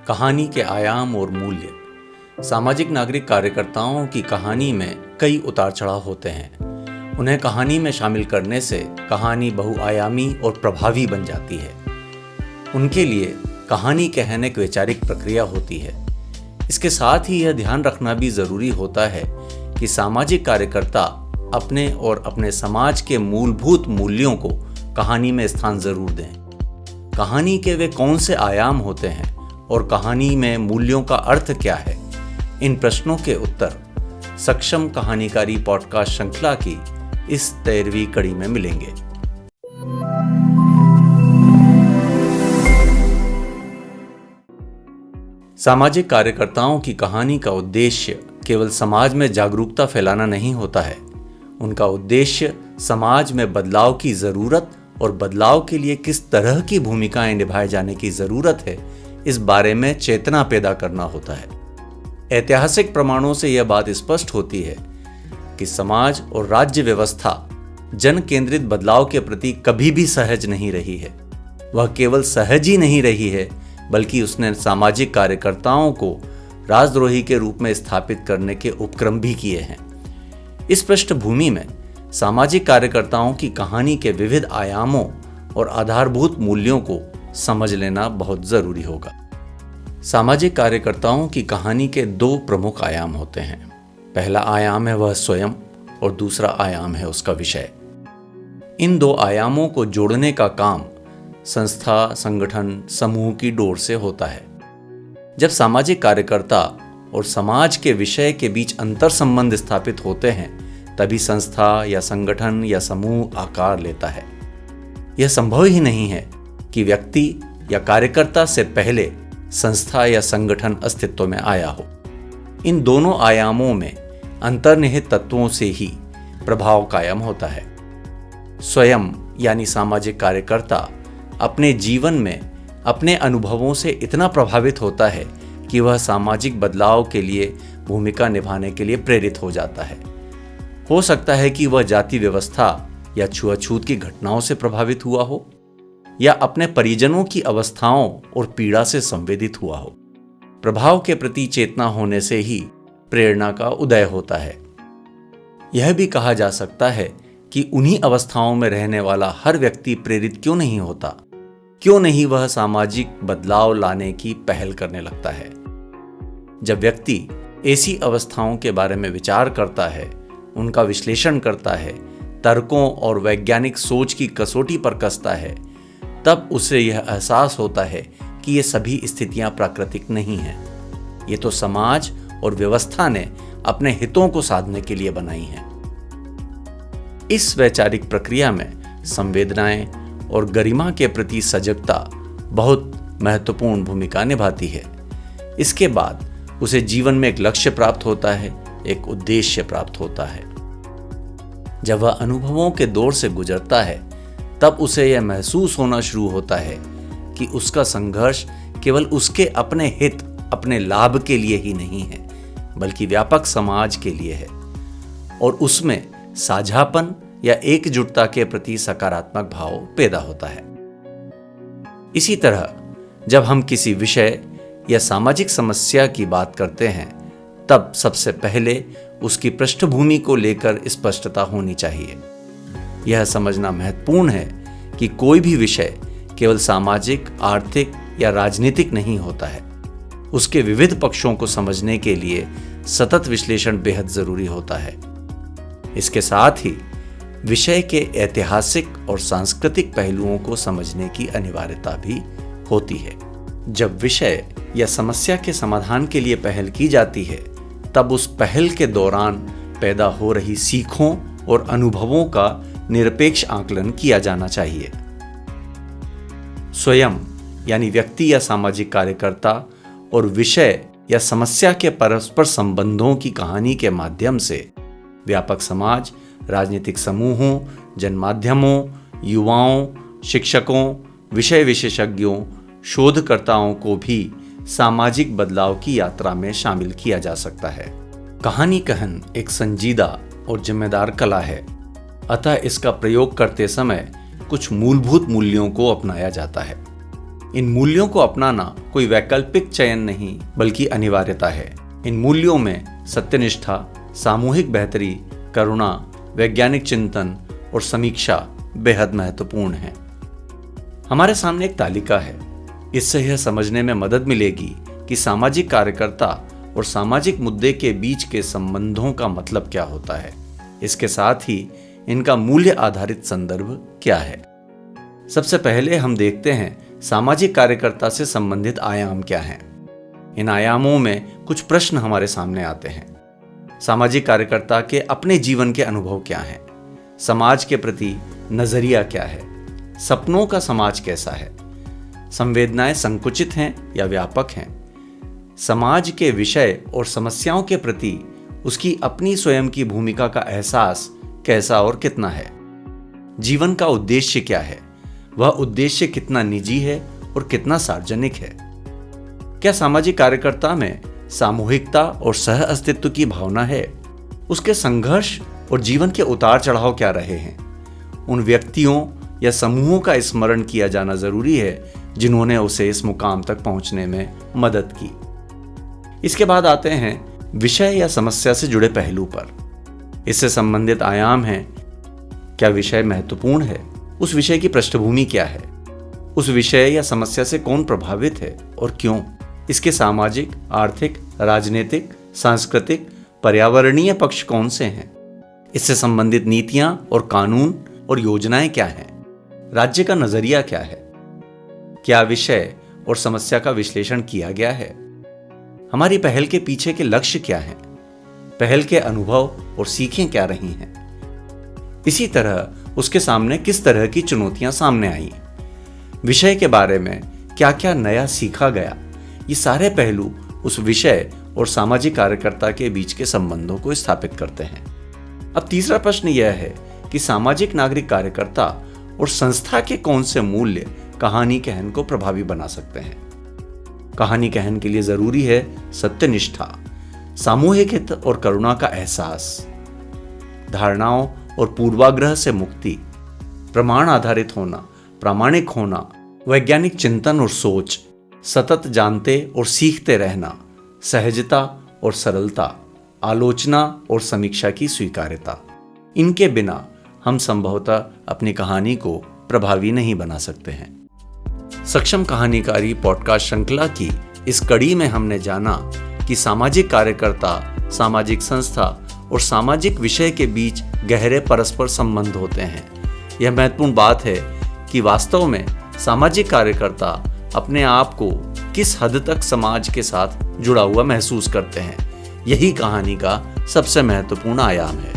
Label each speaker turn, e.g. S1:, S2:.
S1: कहानी के आयाम और मूल्य। सामाजिक नागरिक कार्यकर्ताओं की कहानी में कई उतार चढ़ाव होते हैं। उन्हें कहानी में शामिल करने से कहानी बहुआयामी और प्रभावी बन जाती है। उनके लिए कहानी कहना एक वैचारिक प्रक्रिया होती है। इसके साथ ही यह ध्यान रखना भी ज़रूरी होता है कि सामाजिक कार्यकर्ता अपने और अपने समाज के मूलभूत मूल्यों को कहानी में स्थान ज़रूर दें। कहानी के वे कौन से आयाम होते हैं और कहानी में मूल्यों का अर्थ क्या है, इन प्रश्नों के उत्तर सक्षम कहानीकारी पॉडकास्ट श्रृंखला की इस 13वीं कड़ी में मिलेंगे। सामाजिक कार्यकर्ताओं की कहानी का उद्देश्य केवल समाज में जागरूकता फैलाना नहीं होता है। उनका उद्देश्य समाज में बदलाव की ज़रूरत और बदलाव के लिए किस तरह की भूमिकाएं निभाए जाने की ज़रूरत है, इस बारे में चेतना पैदा करना होता है। ऐतिहासिक प्रमाणों से यह बात स्पष्ट होती है कि समाज और राज्य व्यवस्था जन केंद्रित बदलाव के प्रति कभी भी सहज नहीं रही है। वह केवल सहज ही नहीं रही है, बल्कि उसने सामाजिक कार्यकर्ताओं को राजद्रोही के रूप में स्थापित करने के उपक्रम भी किए हैं। इस पृष्ठभूमि में सामाजिक कार्यकर्ताओं की कहानी के विविध आयामों और आधारभूत मूल्यों को समझ लेना बहुत जरूरी होगा। सामाजिक कार्यकर्ताओं की कहानी के दो प्रमुख आयाम होते हैं। पहला आयाम है वह स्वयं और दूसरा आयाम है उसका विषय। इन दो आयामों को जोड़ने का काम संस्था, संगठन, समूह की डोर से होता है। जब सामाजिक कार्यकर्ता और समाज के विषय के बीच अंतर संबंध स्थापित होते हैं, तभी संस्था या संगठन या समूह आकार लेता है। यह संभव ही नहीं है कि व्यक्ति या कार्यकर्ता से पहले संस्था या संगठन अस्तित्व में आया हो। इन दोनों आयामों में अंतर्निहित तत्वों से ही प्रभाव कायम होता है। स्वयं यानी सामाजिक कार्यकर्ता अपने जीवन में अपने अनुभवों से इतना प्रभावित होता है कि वह सामाजिक बदलाव के लिए भूमिका निभाने के लिए प्रेरित हो जाता है। हो सकता है कि वह जाति व्यवस्था या छुआछूत की घटनाओं से प्रभावित हुआ हो, या अपने परिजनों की अवस्थाओं और पीड़ा से संवेदित हुआ हो। प्रभाव के प्रति चेतना होने से ही प्रेरणा का उदय होता है। यह भी कहा जा सकता है कि उन्हीं अवस्थाओं में रहने वाला हर व्यक्ति प्रेरित क्यों नहीं होता, क्यों नहीं वह सामाजिक बदलाव लाने की पहल करने लगता है। जब व्यक्ति ऐसी अवस्थाओं के बारे में विचार करता है, उनका विश्लेषण करता है, तर्कों और वैज्ञानिक सोच की कसौटी पर कसता है, तब उसे यह एहसास होता है कि ये सभी स्थितियां प्राकृतिक नहीं हैं। ये तो समाज और व्यवस्था ने अपने हितों को साधने के लिए बनाई हैं। इस वैचारिक प्रक्रिया में संवेदनाएं और गरिमा के प्रति सजगता बहुत महत्वपूर्ण भूमिका निभाती है। इसके बाद उसे जीवन में एक लक्ष्य प्राप्त होता है, एक उद्देश्य प्राप्त होता है। जब वह अनुभवों के दौर से गुजरता है, तब उसे यह महसूस होना शुरू होता है कि उसका संघर्ष केवल उसके अपने हित, अपने लाभ के लिए ही नहीं है, बल्कि व्यापक समाज के लिए है, और उसमें साझापन या एकजुटता के प्रति सकारात्मक भाव पैदा होता है। इसी तरह जब हम किसी विषय या सामाजिक समस्या की बात करते हैं, तब सबसे पहले उसकी पृष्ठभूमि को लेकर स्पष्टता होनी चाहिए। यह समझना महत्वपूर्ण है कि कोई भी विषय केवल सामाजिक, आर्थिक या राजनीतिक नहीं होता है। उसके विविध पक्षों को समझने के लिए सतत विश्लेषण बेहद जरूरी होता है। इसके साथ ही विषय के ऐतिहासिक और सांस्कृतिक पहलुओं को समझने की अनिवार्यता भी होती है। जब विषय या समस्या के समाधान के लिए पहल की जाती है, तब उस पहल के दौरान पैदा हो रही सीखों और अनुभवों का निरपेक्ष आकलन किया जाना चाहिए। स्वयं यानी व्यक्ति या सामाजिक कार्यकर्ता और विषय या समस्या के परस्पर संबंधों की कहानी के माध्यम से व्यापक समाज, राजनीतिक समूहों, जनमाध्यमों, युवाओं, शिक्षकों, विषय विशेषज्ञों, शोधकर्ताओं को भी सामाजिक बदलाव की यात्रा में शामिल किया जा सकता है। कहानी कहन एक संजीदा और जिम्मेदार कला है, अतः इसका प्रयोग करते समय कुछ मूलभूत मूल्यों को अपनाया जाता है। इन मूल्यों को अपनाना कोई वैकल्पिक चयन नहीं बल्कि अनिवार्यता है। इन मूल्यों में सत्यनिष्ठा, सामूहिक बेहतरी, करुणा, वैज्ञानिक चिंतन और समीक्षा बेहद महत्वपूर्ण है। हमारे सामने एक तालिका है। इससे यह समझने में मदद मिलेगी कि सामाजिक कार्यकर्ता और सामाजिक मुद्दे के बीच के संबंधों का मतलब क्या होता है। इसके साथ ही इनका मूल्य आधारित संदर्भ क्या है। सबसे पहले हम देखते हैं सामाजिक कार्यकर्ता से संबंधित आयाम क्या हैं। इन आयामों में कुछ प्रश्न हमारे सामने आते हैं। सामाजिक कार्यकर्ता के अपने जीवन के अनुभव क्या हैं? समाज के प्रति नजरिया क्या है? सपनों का समाज कैसा है? संवेदनाएं संकुचित हैं या व्यापक हैं? समाज के विषय और समस्याओं के प्रति उसकी अपनी स्वयं की भूमिका का एहसास कैसा और कितना है? जीवन का उद्देश्य क्या है? वह उद्देश्य कितना निजी है और कितना सार्वजनिक है? क्या सामाजिक कार्यकर्ता में सामूहिकता और सह अस्तित्व की भावना है? उसके संघर्ष और जीवन के उतार चढ़ाव क्या रहे हैं? उन व्यक्तियों या समूहों का स्मरण किया जाना जरूरी है जिन्होंने उसे इस मुकाम तक पहुंचने में मदद की। इसके बाद आते हैं विषय या समस्या से जुड़े पहलू पर। इससे संबंधित आयाम हैं, क्या विषय महत्वपूर्ण है? उस विषय की पृष्ठभूमि क्या है? उस विषय या समस्या से कौन प्रभावित है और क्यों? इसके सामाजिक, आर्थिक, राजनीतिक, सांस्कृतिक, पर्यावरणीय पक्ष कौन से हैं? इससे संबंधित नीतियां और कानून और योजनाएं क्या हैं? राज्य का नजरिया क्या है? क्या विषय और समस्या का विश्लेषण किया गया है? हमारी पहल के पीछे के लक्ष्य क्या हैं? पहल के अनुभव और सीखें क्या रही हैं? इसी तरह उसके सामने किस तरह की चुनौतियां सामने आई? विषय के बारे में क्या क्या नया सीखा गया? ये सारे पहलू उस विषय और सामाजिक कार्यकर्ता के बीच के संबंधों को स्थापित करते हैं। अब तीसरा प्रश्न यह है कि सामाजिक नागरिक कार्यकर्ता और संस्था के कौन से मूल्य कहानी कहन को प्रभावी बना सकते हैं? कहानी कहन के लिए जरूरी है सत्यनिष्ठा, सामूहिक हित और करुणा का एहसास, धारणाओं और पूर्वाग्रह से मुक्ति, प्रमाण आधारित होना, प्रामाणिक होना, वैज्ञानिक चिंतन और सोच, सतत जानते और सीखते रहना, सहजता और सरलता, आलोचना और समीक्षा की स्वीकार्यता। इनके बिना हम संभवतः अपनी कहानी को प्रभावी नहीं बना सकते हैं। सक्षम कहानीकारी पॉडकास्ट श्रृंखला की इस कड़ी में हमने जाना कि सामाजिक कार्यकर्ता, सामाजिक संस्था और सामाजिक विषय के बीच गहरे परस्पर संबंध होते हैं। यह महत्वपूर्ण बात है कि वास्तव में सामाजिक कार्यकर्ता अपने आप को किस हद तक समाज के साथ जुड़ा हुआ महसूस करते हैं। यही कहानी का सबसे महत्वपूर्ण आयाम है।